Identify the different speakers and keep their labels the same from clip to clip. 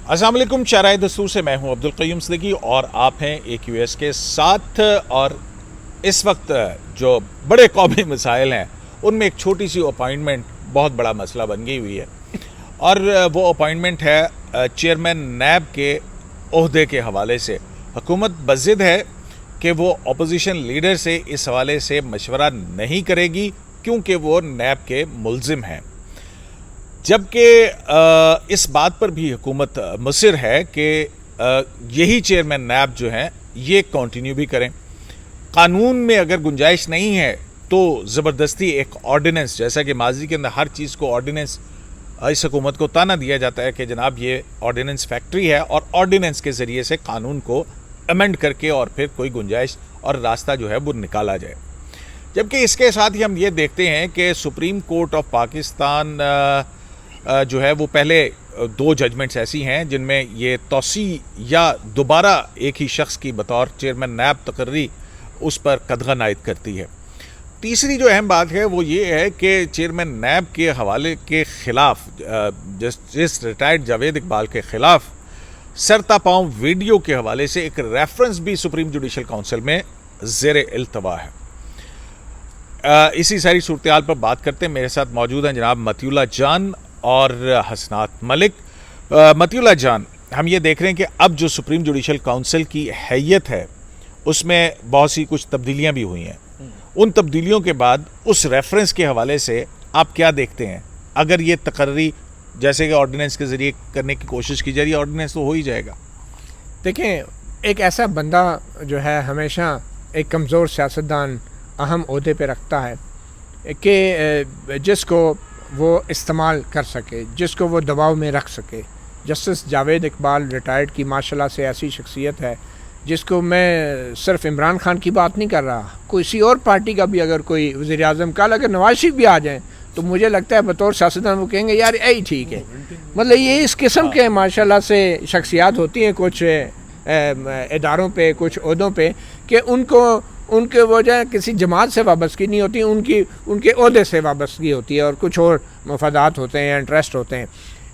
Speaker 1: अस्सलाम वालेकुम। शाराए दस्तूर से मैं हूं अब्दुल क़य्यूम सिद्दीकी और आप हैं AQS के साथ। और इस वक्त जो बड़े कौमी मसाइल हैं उनमें एक छोटी सी अपॉइंटमेंट बहुत बड़ा मसला बन गई हुई है और वो अपॉइंटमेंट है चेयरमैन नैब के ओहदे के हवाले से। हुकूमत बज़िद है कि वो अपोजिशन लीडर से इस हवाले से मशवरा नहीं करेगी क्योंकि वो नैब के मुल्ज़िम हैं, जबकि इस बात पर भी हुकूमत मुसिर है कि यही चेयरमैन नैब जो हैं ये कंटिन्यू भी करें। कानून में अगर गुंजाइश नहीं है तो ज़बरदस्ती एक ऑर्डिनेंस, जैसा कि माजी के अंदर हर चीज़ को ऑर्डिनेंस, इस हुकूमत को ताना दिया जाता है कि जनाब ये ऑर्डिनेंस फैक्ट्री है और ऑर्डिनेंस के ज़रिए से कानून को अमेंड करके और फिर कोई गुंजाइश और रास्ता जो है वो निकाला जाए। जबकि इसके साथ ही हम ये देखते हैं कि सुप्रीम कोर्ट ऑफ पाकिस्तान जो है वो पहले दो जजमेंट्स ऐसी हैं जिनमें ये तौसी या दोबारा एक ही शख्स की बतौर चेयरमैन नैब तकर्री उस पर कदगन आयद करती है। तीसरी जो अहम बात है वो ये है कि चेयरमैन नैब के हवाले के ख़िलाफ़, जस्टिस रिटायर्ड जावेद इकबाल के ख़िलाफ़ सरता पाँव वीडियो के हवाले से एक रेफरेंस भी सुप्रीम जुडिशल काउंसिल में ज़ेर इल्तवा है। इसी सारी सूरत हाल पर बात करते हैं। मेरे साथ मौजूद हैं जनाब मतीउल्लाह जान और हसनात मलिक। मतीउल्लाह जान, हम ये देख रहे हैं कि अब जो सुप्रीम जुडिशल काउंसिल की हैयत है उसमें बहुत सी कुछ तब्दीलियां भी हुई हैं। उन तब्दीलियों के बाद उस रेफरेंस के हवाले से आप क्या देखते हैं? अगर ये तकर्री जैसे कि ऑर्डिनेंस के ज़रिए करने की कोशिश की जा रही है, ऑर्डिनेंस तो हो ही जाएगा।
Speaker 2: देखें, एक ऐसा बंदा जो है हमेशा एक कमज़ोर सियासतदान अहम ओहदे पे रखता है कि जिसको वो इस्तेमाल कर सके, जिसको वो दबाव में रख सके। जस्टिस जावेद इकबाल रिटायर्ड की माशाल्लाह से ऐसी शख्सियत है जिसको मैं सिर्फ इमरान खान की बात नहीं कर रहा, किसी और पार्टी का भी अगर कोई वज़ीर आज़म, कल अगर नवाज शरीफ भी आ जाएँ तो मुझे लगता है बतौर सियासतदान वो कहेंगे यार यही ठीक है। मतलब ये इस किस्म के माशाल्लाह से शख्सियात होती हैं कुछ इदारों पे, कुछ ओहदों पे, कि उनके वजह किसी जमात से वाबस्तगी नहीं होती, उनके ओहदे से वाबस्तगी होती है और कुछ और मफादात होते हैं, इंटरेस्ट होते हैं।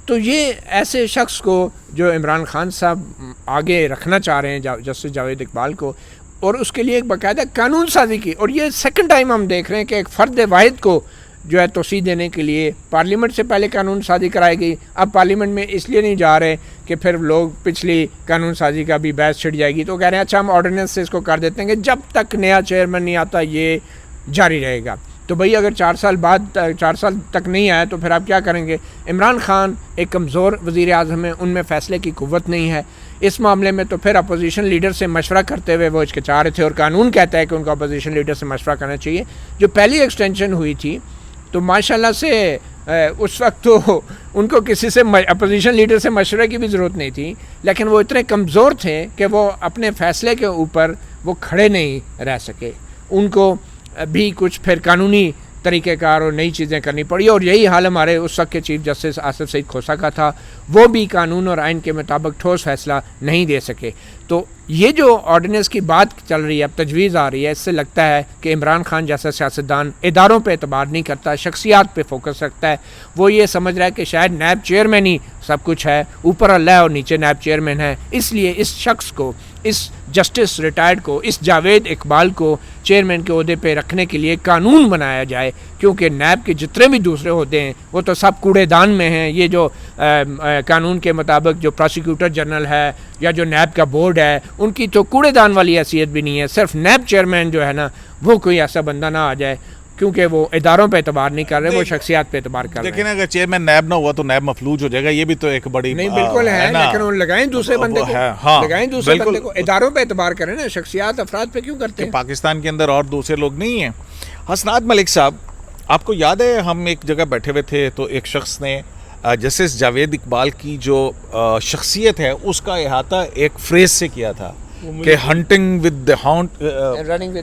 Speaker 2: तो ये ऐसे शख्स को जो इमरान खान साहब आगे रखना चाह रहे हैं, जस्टिस जावेद इकबाल को, और उसके लिए एक बाकायदा कानून साजी की, और ये सेकंड टाइम हम देख रहे हैं कि एक फ़र्द वाहिद को जो है तोसी देने के लिए पार्लियामेंट से पहले कानून साजी कराई गई। अब पार्लियामेंट में इसलिए नहीं जा रहे कि फिर लोग पिछली कानून साजी का भी बहस छिड़ जाएगी, तो कह रहे हैं अच्छा हम ऑर्डिनेंस से इसको कर देते हैं कि जब तक नया चेयरमैन नहीं आता ये जारी रहेगा। तो भाई अगर 4 साल तक नहीं आया तो फिर आप क्या करेंगे? इमरान खान एक कमज़ोर वज़ीर आज़म है, उनमें फ़ैसले की क़ुव्वत नहीं है इस मामले में। तो फिर अपोजिशन लीडर से मशवरा करते हुए वो हिचकिचा रहे थे, और कानून कहता है कि उनको अपोजिशन लीडर से मशवरा करना चाहिए। जो पहली एक्सटेंशन हुई थी तो माशाल्लाह से उस वक्त तो उनको किसी से अपोजिशन लीडर से मशवरे की भी ज़रूरत नहीं थी, लेकिन वो इतने कमज़ोर थे कि वो अपने फ़ैसले के ऊपर वो खड़े नहीं रह सके। उनको भी कुछ फिर कानूनी तरीक़ेकार और नई चीज़ें करनी पड़ी, और यही हाल हमारे उस वक्त के चीफ जस्टिस आसिफ सईद खोसा का था। वो भी कानून और आइन के मुताबिक ठोस फैसला नहीं दे सके। तो ये जो ऑर्डिनेंस की बात चल रही है, अब तजवीज़ आ रही है, इससे लगता है कि इमरान खान जैसा सियासतदान इदारों पे एतबार नहीं करता, शख्सियात पे फोकस रखता है। वो ये समझ रहा है कि शायद नैब चेयरमैन ही सब कुछ है, ऊपर अल्लाह है और नीचे नैब चेयरमैन है। इसलिए इस शख्स को, इस जस्टिस रिटायर्ड को, इस जावेद इकबाल को चेयरमैन के ओहदे पे रखने के लिए कानून बनाया जाए, क्योंकि नैब के जितने भी दूसरे ओहदे हैं वो तो सब कूड़ेदान में हैं। ये जो कानून के मुताबिक जो प्रोसिक्यूटर जनरल है या जो नैब का बोर्ड है, उनकी तो कूड़ेदान वाली हैसियत भी नहीं है। सिर्फ नैब चेयरमैन जो है ना, वो कोई ऐसा बंदा ना आ जाए, क्योंकि वो इदारों पे एतबार नहीं कर रहे, वो शख्सियात पे एतबार कर रहे हैं।
Speaker 1: लेकिन अगर चेयरमैन नैब ना हुआ तो नैब मफलूज हो जाएगा, ये भी तो एक बड़ी
Speaker 2: नहीं बिल्कुल है, लेकिन उन लगाएं दूसरे बंदे को,
Speaker 1: हाँ,
Speaker 2: लगाएं दूसरे बंदे को, इदारों पे एतबार करें ना, शख्सियात अफराद पे क्यों करते हैं?
Speaker 1: पाकिस्तान के अंदर और दूसरे लोग नहीं हैं। हसनात मलिक साहब, आपको याद है हम एक जगह बैठे हुए थे तो एक शख्स ने जस्टिस जावेद इकबाल की जो शख्सियत है उसका अहाता एक फ्रेज से किया था कि hunting with the hound and running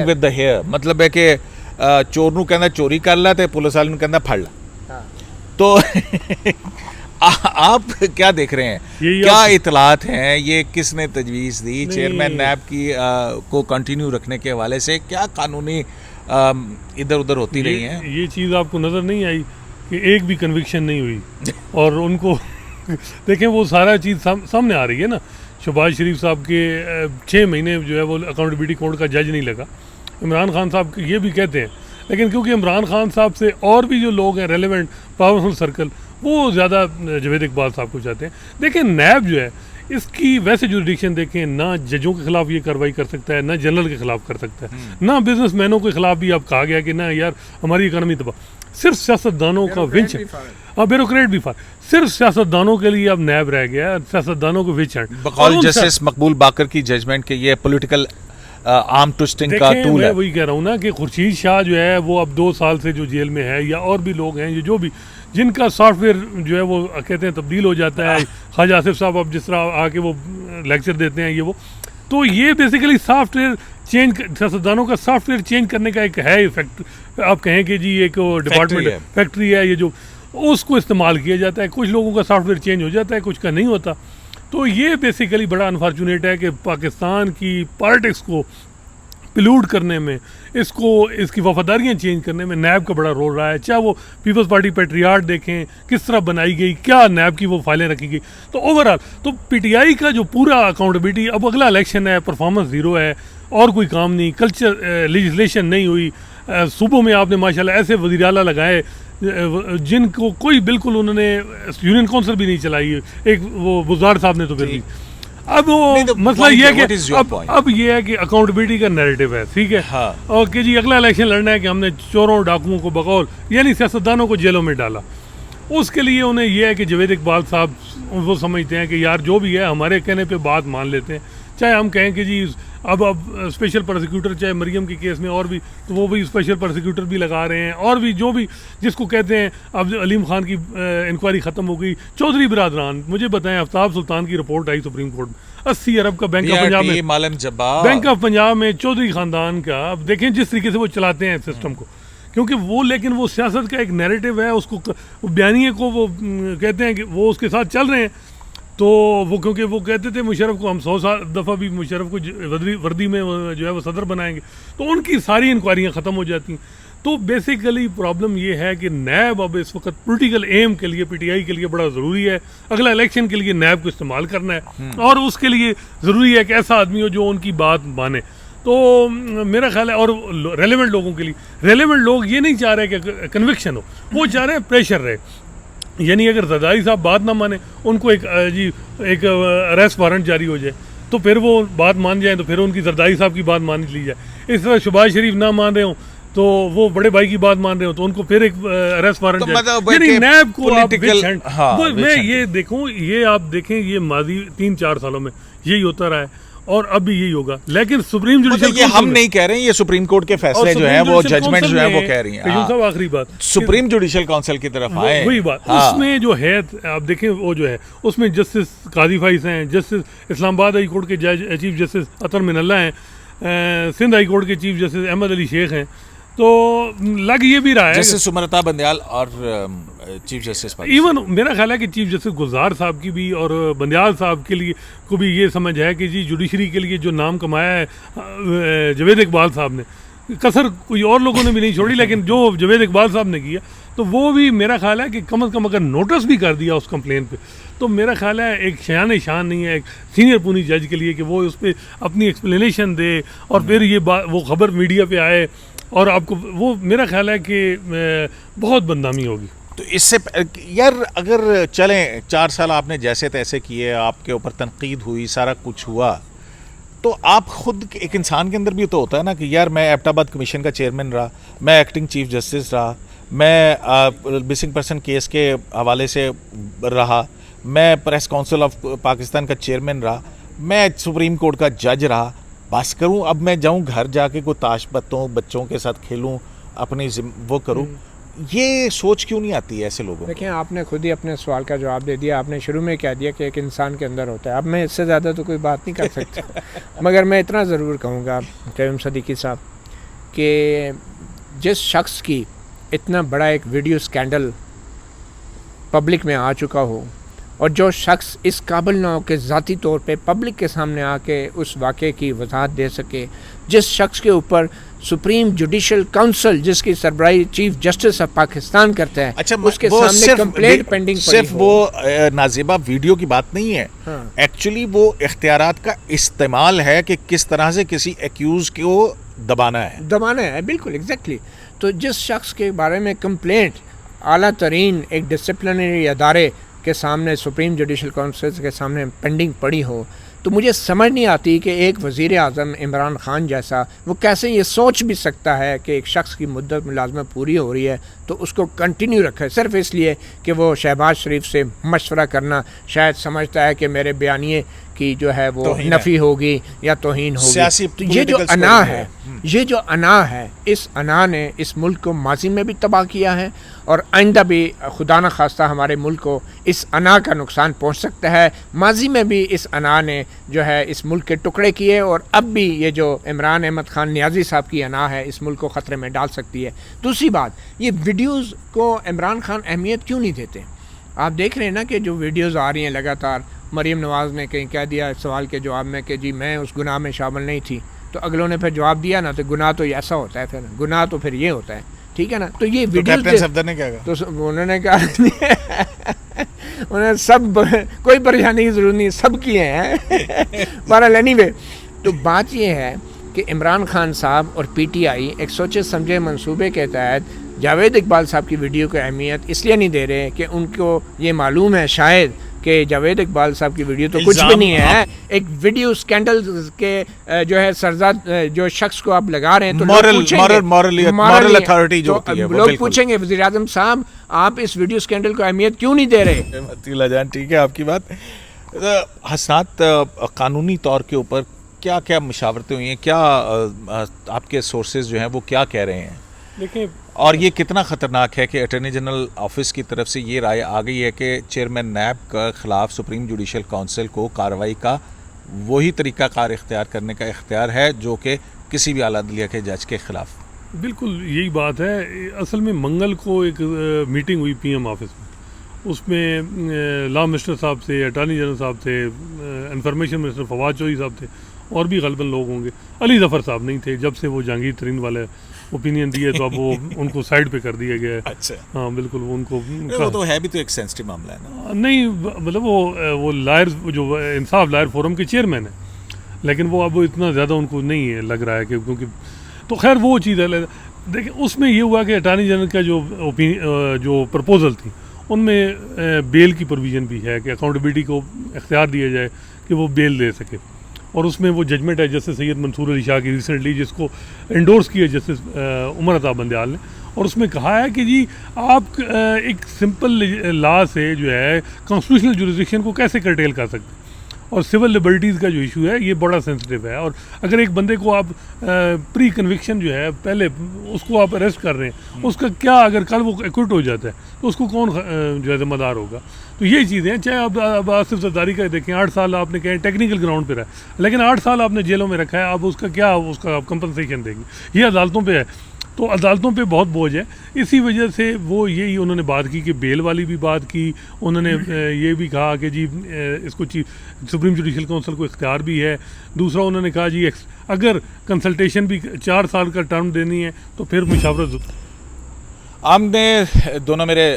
Speaker 1: with the hare. मतलब है कि चोर नूं कहंदा चोरी कर ला ते पुलिस वाले नूं कहंदा फड़ ला।
Speaker 2: हाँ।
Speaker 1: तो आप क्या देख रहे हैं, क्या इतलात हैं, ये किसने तजवीज़ दी चेयरमैन नैब की को कंटिन्यू रखने के हवाले से? क्या कानूनी इधर उधर होती रही हैं?
Speaker 3: ये चीज़ आपको नज़र नहीं आई कि एक भी कन्विक्शन नहीं हुई और उनको देखें वो सारा चीज़ सामने आ रही है ना। शहबाज शरीफ साहब के 6 महीने जो है वो अकाउंटेबिलिटी कोर्ट का जज नहीं लगा। इमरान खान साहब ये भी कहते हैं, लेकिन क्योंकि इमरान खान साहब से और भी जो लोग हैं रेलेवेंट पावरफुल सर्कल, वो ज़्यादा जावेद इकबाल साहब को चाहते हैं। देखें नैब जो है इसकी वैसे जुरिडिक्शन देखें, ना जजों के खिलाफ ये कार्रवाई कर सकता है, ना जनरल के खिलाफ कर सकता है, ना बिजनेसमैनों के खिलाफ भी अब कहा गया कि ना यार हमारी इकॉनमी तबाह। सिर्फ सियासतदानों का विंच है, हाँ ब्यूरोक्रेट भी सिर्फ सियासतदानों के लिए अब नैब रह गया, सियासतदानों को विच है।
Speaker 1: बकौल जस्टिस मकबूल बाकर की जजमेंट के ये पॉलिटिकल आर्म ट्विस्टिंग का टूल है।
Speaker 3: वही कह रहा हूँ ना कि खुर्शीद शाह जो है वो अब 2 साल से जो जेल में है, या और भी लोग हैं जो भी जिनका सॉफ्टवेयर जो है वो कहते हैं तब्दील हो जाता है। ख्वाजा आसिफ साहब अब जिस तरह आके वो लेक्चर देते हैं वो, तो ये बेसिकली सॉफ्टवेयर चेंज, सियासतदानों का सॉफ्टवेयर चेंज करने का एक है इफेक्ट। आप कहें कि जी एक डिपार्टमेंट फैक्ट्री है ये जो, उसको इस्तेमाल किया जाता है। कुछ लोगों का सॉफ्टवेयर चेंज हो जाता है, कुछ का नहीं होता। तो ये बेसिकली बड़ा अनफॉर्चुनेट है कि पाकिस्तान की पॉलिटिक्स को पिलूट करने में, इसकी वफादारियाँ चेंज करने में नैब का बड़ा रोल रहा है। चाहे वो पीपल्स पार्टी पेट्रियाट देखें किस तरह बनाई गई, क्या नैब की वो फाइलें रखी गई। तो ओवरऑल तो पीटीआई का जो पूरा अकाउंटेबिलिटी, अब अगला इलेक्शन है, परफॉर्मेंस ज़ीरो है और कोई काम नहीं, कल्चर लेजिस्लेशन नहीं हुई। सूबों में आपने माशाल्लाह ऐसे वज़ीर आला लगाए जिनको कोई बिल्कुल उन्होंने यूनियन काउंसिल भी नहीं चलाई है। एक वो बुज़दार साहब ने तो फिर भी। अब वो मसला ये है कि अब ये है कि अकाउंटेबिलिटी का नैरेटिव है, ठीक है।
Speaker 1: हाँ।
Speaker 3: और कि जी अगला इलेक्शन लड़ना है कि हमने चोरों डाकुओं को बकौल यानी सियासतदानों को जेलों में डाला। उसके लिए उन्हें यह है कि जावेद इकबाल साहब वो समझते हैं कि यार जो भी है हमारे कहने पे बात मान लेते हैं। चाहे हम कहें कि जी अब स्पेशल प्रोसिक्यूटर, चाहे मरियम के केस में और भी, तो वो भी स्पेशल प्रोसिक्यूटर भी लगा रहे हैं, और भी जो भी जिसको कहते हैं। अब अलीम खान की इंक्वायरी ख़त्म हो गई। चौधरी बिरादरान, मुझे बताएं आफ्ताब सुल्तान की रिपोर्ट आई सुप्रीम कोर्ट में, 80 अरब का बैंक ऑफ पंजाब में, बैंक ऑफ पंजाब में चौधरी ख़ानदान का। अब देखें जिस तरीके से वो चलाते हैं सिस्टम को, क्योंकि वो लेकिन वो सियासत का एक नैरेटिव है, उसको बयानिए को वो कहते हैं कि वो उसके साथ चल रहे हैं। तो वो क्योंकि वो कहते थे मुशर्रफ को हम 100 दफ़ा भी मुशर्रफ को वर्दी में जो है वो सदर बनाएंगे, तो उनकी सारी इंक्वायरियाँ ख़त्म हो जाती हैं। तो बेसिकली प्रॉब्लम ये है कि नैब अब इस वक्त पॉलिटिकल एम के लिए, पीटीआई के लिए बड़ा ज़रूरी है। अगला इलेक्शन के लिए नैब को इस्तेमाल करना है, और उसके लिए ज़रूरी है कि ऐसा आदमी हो जो उनकी बात माने। तो मेरा ख्याल है, और रेलेवेंट लोगों के लिए, रेलेवेंट लोग ये नहीं चाह रहे कि कन्विक्शन हो, वो चाह रहे हैं प्रेशर रहे। यानी अगर जरदारी साहब बात ना माने, उनको एक अरेस्ट वारंट जारी हो जाए, तो फिर वो बात मान जाए, तो फिर उनकी जरदारी साहब की बात मान ली जाए। इस तरह शहबाज शरीफ ना मान रहे हो तो वो बड़े भाई की बात मान रहे हो, तो उनको फिर एक अरेस्ट वारंट जाए। यानी नैब को आप मैं ये देखूं, ये आप देखें, ये माजी 3-4 सालों में यही होता रहा है, और अब भी यही होगा। लेकिन सुप्रीम जुडिशल,
Speaker 1: ये हम नहीं कह रहे हैं, ये सुप्रीम कोर्ट के फैसले जो हैं वो जजमेंट जो है वो कह रही हैं।
Speaker 3: सब आखिरी बात
Speaker 1: सुप्रीम जुडिशल काउंसिल की तरफ आए,
Speaker 3: वही बात। उसमें जो है आप देखें, वो जो है उसमें जस्टिस काजी फाइज हैं, जस्टिस इस्लामाबाद हाई कोर्ट के जज चीफ जस्टिस अतर मिनल्ला हैं, सिंध हाई कोर्ट के चीफ जस्टिस अहमद अली शेख हैं। तो लग ये भी रहा है
Speaker 1: जस्टिस सुमरता बंदयाल और चीफ जस्टिस,
Speaker 3: इवन मेरा ख्याल है कि चीफ जस्टिस गुलजार साहब की भी और बंदयाल साहब के लिए को भी ये समझ है कि जी जुडिशरी के लिए जो नाम कमाया है जावेद इकबाल साहब ने, कसर कोई और लोगों ने भी नहीं छोड़ी, लेकिन जो जावेद इकबाल साहब ने किया, तो वो भी मेरा ख्याल है कि कम से कम अगर नोटिस भी कर दिया उस कंप्लेन पे, तो मेरा ख्याल है एक शान शान नहीं है एक सीनियर पुनी जज के लिए कि वो उस पर अपनी एक्सप्लेनेशन दे, और फिर ये बात वो खबर मीडिया पे आए, और आपको वो मेरा ख्याल है कि बहुत बदनामी होगी।
Speaker 1: तो इससे यार अगर चलें 4 साल आपने जैसे तैसे किए, आपके ऊपर तनकीद हुई, सारा कुछ हुआ, तो आप खुद एक इंसान के अंदर भी तो होता है ना कि यार मैं एबटाबाद कमीशन का चेयरमैन रहा, मैं एक्टिंग चीफ जस्टिस रहा, मैं मिसिंग पर्सन केस के हवाले से रहा, मैं प्रेस काउंसिल ऑफ पाकिस्तान का चेयरमैन रहा, मैं सुप्रीम कोर्ट का जज रहा, बस करूं अब मैं जाऊं घर जाके कोई ताश बच्चों के साथ खेलूं, अपनी वो करूं। ये सोच क्यों नहीं आती है ऐसे लोगों?
Speaker 2: देखिए, आपने खुद ही अपने सवाल का जवाब दे दिया। आपने शुरू में कह दिया कि एक इंसान के अंदर होता है। अब मैं इससे ज़्यादा तो कोई बात नहीं कर सकता मगर मैं इतना ज़रूर कहूँगा क़य्यूम सदीकी साहब कि जिस शख्स की इतना बड़ा एक वीडियो स्कैंडल पब्लिक में आ चुका हो, और जो शख्स इस काबिल ना हो कि ज़ाती तौर पे पब्लिक के सामने आके उस वाक़े की वजाहत दे सके, जिस शख्स के ऊपर सुप्रीम जुडिशल काउंसिल जिसकी सरबराही चीफ जस्टिस ऑफ पाकिस्तान करते हैं,
Speaker 1: अच्छा,
Speaker 2: उसके
Speaker 1: वो
Speaker 2: सामने
Speaker 1: सिर्फ
Speaker 2: कंप्लेंट पेंडिंग
Speaker 1: सिर्फ वो नाजिबा वीडियो की बात नहीं है,
Speaker 2: हाँ।
Speaker 1: एक्चुअली वो इख्तियारात का इस्तेमाल है कि किस तरह से किसी एक्यूज को दबाना है,
Speaker 2: बिल्कुल एग्जैक्टली। तो जिस शख्स के बारे में कंप्लेंट आला तरीन एक डिसिप्लिनरी अदारे के सामने, सुप्रीम जुडिशल काउंसिल के सामने पेंडिंग पड़ी हो, तो मुझे समझ नहीं आती कि एक वज़ीर आज़म इमरान ख़ान जैसा वो कैसे ये सोच भी सकता है कि एक शख्स की मुद्दत मुलाजमत पूरी हो रही है तो उसको कंटिन्यू रखे, सिर्फ इसलिए कि वो शहबाज शरीफ से मशवरा करना शायद समझता है कि मेरे बयानिए की जो है वो नफ़ी होगी या तौहीन होगी। तो ये जो अना है, ये जो अना है, इस अना ने इस मुल्क को माजी में भी तबाह किया है और आइंदा भी खुदा न खास्ता हमारे मुल्क को इस अना का नुकसान पहुंच सकता है। माजी में भी इस अना ने जो है इस मुल्क के टुकड़े किए और अब भी ये जो इमरान अहमद ख़ान नियाज़ी साहब की अना है इस मुल्क को ख़तरे में डाल सकती है। दूसरी बात, ये वीडियोज़ को इमरान ख़ान अहमियत क्यों नहीं देते? आप देख रहे हैं ना कि जो वीडियोज़ आ रही हैं लगातार, मरीम नवाज़ ने कहीं कह दिया सवाल के जवाब में कि जी मैं उस गुनाह में शामिल नहीं थी, तो अगलों ने फिर जवाब दिया ना, तो गुनाह तो ऐसा होता है, फिर गुनाह तो फिर ये होता है, ठीक है ना। तो ये वीडियो
Speaker 1: ने क्या कहा?
Speaker 2: तो उन्होंने कहा उन्होंने सब कोई परेशानी की ज़रूरत नहीं, सब किए हैं बहरहाल एनीवे। तो बात ये है कि इमरान खान साहब और पीटीआई एक सोचे समझे मंसूबे के तहत जावेद इकबाल साहब की वीडियो को अहमियत इसलिए नहीं दे रहे कि उनको ये मालूम है शायद कि जावेद इकबाल साहब की वीडियो तो कुछ भी नहीं है, एक वीडियो स्कैंडल के जो है सरदार जो शख्स को आप लगा रहे हैं, तो
Speaker 1: मॉरल अथॉरिटी जो होती है,
Speaker 2: लोग पूछेंगे वज़ीर आज़म साहब आप इस वीडियो स्कैंडल को अहमियत क्यों नहीं दे रहे?
Speaker 1: अतीला जान, ठीक है आपकी बात। हसनात, कानूनी तौर के ऊपर क्या क्या मशावरतें हुई हैं, क्या आपके सोर्सेज जो हैं वो क्या कह रहे हैं?
Speaker 3: देखिए,
Speaker 1: और ये कितना ख़तरनाक है कि अटॉर्नी जनरल ऑफिस की तरफ से ये राय आ गई है कि चेयरमैन नैब के ख़िलाफ़ सुप्रीम जुडिशल काउंसिल को कार्रवाई का वही तरीक़ाकार इख्तियार करने का इख्तियार है जो कि किसी भी आला अदलिया के जज के ख़िलाफ़।
Speaker 3: बिल्कुल यही बात है। असल में मंगल को एक मीटिंग हुई पीएम ऑफिस में, उसमें लॉ मिनिस्टर साहब थे, अटॉर्नी जनरल साहब थे, इंफॉर्मेशन मिनिस्टर फवाद चौधरी साहब थे और भी गलबन लोग होंगे। अली ज़फ़र साहब नहीं थे, जब से वो जहांगीर तरीन वाले ओपिनियन दिए तो अब वो उनको साइड पे कर दिया गया है।
Speaker 1: अच्छा,
Speaker 3: हाँ बिल्कुल, उनको
Speaker 1: वो तो है भी तो एक सेंसिटिव मामला है ना।
Speaker 3: नहीं मतलब वो लायर जो इंसाफ लायर फोरम के चेयरमैन है, लेकिन वो अब इतना ज़्यादा उनको नहीं है लग रहा है कि क्योंकि तो खैर वो चीज़ है। देखिए उसमें ये हुआ कि अटॉर्नी जनरल का जो प्रपोजल थी उनमें बेल की प्रोविज़न भी है कि अकाउंटेबिलिटी को इख्तियार दिया जाए कि वो बेल दे सके, और उसमें वो जजमेंट है जस्टिस सैयद मंसूर अली शाह की रिसेंटली जिसको एंडोर्स किया जस्टिस उमर अता बंदयाल ने, और उसमें कहा है कि जी आप एक सिंपल लॉ से जो है कॉन्स्टिट्यूशनल जुरिसडिक्शन को कैसे कर्टेल कर सकते हैं, और सिविल लिबर्टीज़ का जो इशू है ये बड़ा सेंसिटिव है। और अगर एक बंदे को आप प्री कन्विक्शन जो है पहले उसको आप अरेस्ट कर रहे हैं, उसका क्या अगर कल वो एक्विट हो जाता है तो उसको कौन जो है जिम्मेदार होगा? तो यही चीज़ें हैं। चाहे अब आसिफ जरदारी का देखें, 8 साल आपने कहें टेक्निकल ग्राउंड पे रहा, लेकिन 8 साल आपने जेलों में रखा है, अब उसका क्या उसका कंपनसेशन देंगे? ये अदालतों पे है, तो अदालतों पे बहुत बोझ है। इसी वजह से वो यही उन्होंने बात की कि बेल वाली भी बात की, उन्होंने ये भी कहा कि जी इसको सुप्रीम जुडिशल काउंसिल को इख्तियार भी है। दूसरा उन्होंने कहा जी अगर कंसल्टेशन भी 4 साल का टर्म देनी है तो फिर मुशावरत।
Speaker 1: हमने दोनों मेरे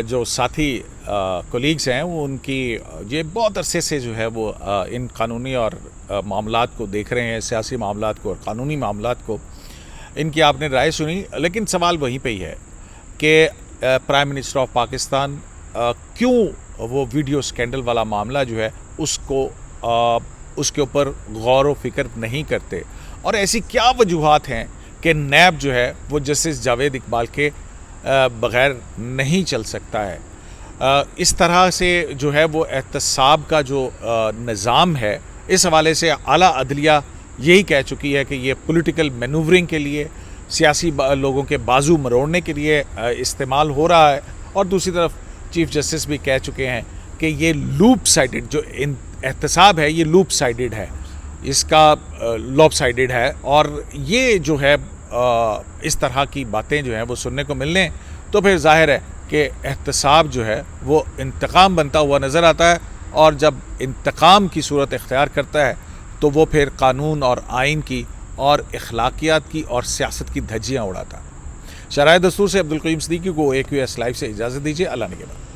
Speaker 1: जो साथी कोलीग्स हैं वो उनकी ये बहुत अरसे से जो है वो इन कानूनी और मामलात को देख रहे हैं, सियासी मामलात को और कानूनी मामलात को। इनकी आपने राय सुनी, लेकिन सवाल वहीं पे ही है कि प्राइम मिनिस्टर ऑफ पाकिस्तान क्यों वो वीडियो स्कैंडल वाला मामला जो है उसको उसके ऊपर गौर व फिक्र नहीं करते, और ऐसी क्या वजूहात हैं कि नैब जो है वो जस्टिस जावेद इकबाल के बग़ैर नहीं चल सकता है। इस तरह से जो है वो एहतसाब का जो निज़ाम है, इस हवाले से आला अदलिया यही कह चुकी है कि ये पॉलिटिकल मैनूवरिंग के लिए, सियासी लोगों के बाजू मरोड़ने के लिए इस्तेमाल हो रहा है। और दूसरी तरफ चीफ जस्टिस भी कह चुके हैं कि ये लूप साइडेड जो एहतसाब है ये लूप साइडेड है, इसका लॉप साइडेड है, और ये जो है इस तरह की बातें जो हैं वो सुनने को मिलने तो फिर जाहिर है कि एहतसाब जो है वो इंतकाम बनता हुआ नज़र आता है, और जब इंतकाम की सूरत इख्तियार करता है तो वो फिर कानून और आइन की और अखलाकियात की और सियासत की धज्जियाँ उड़ाता। शराय दस्तूर से अब्दुल क़य्यूम सिद्दीकी को AQS लाइव से इजाज़त दीजिए। अल्लाह ने के बाद।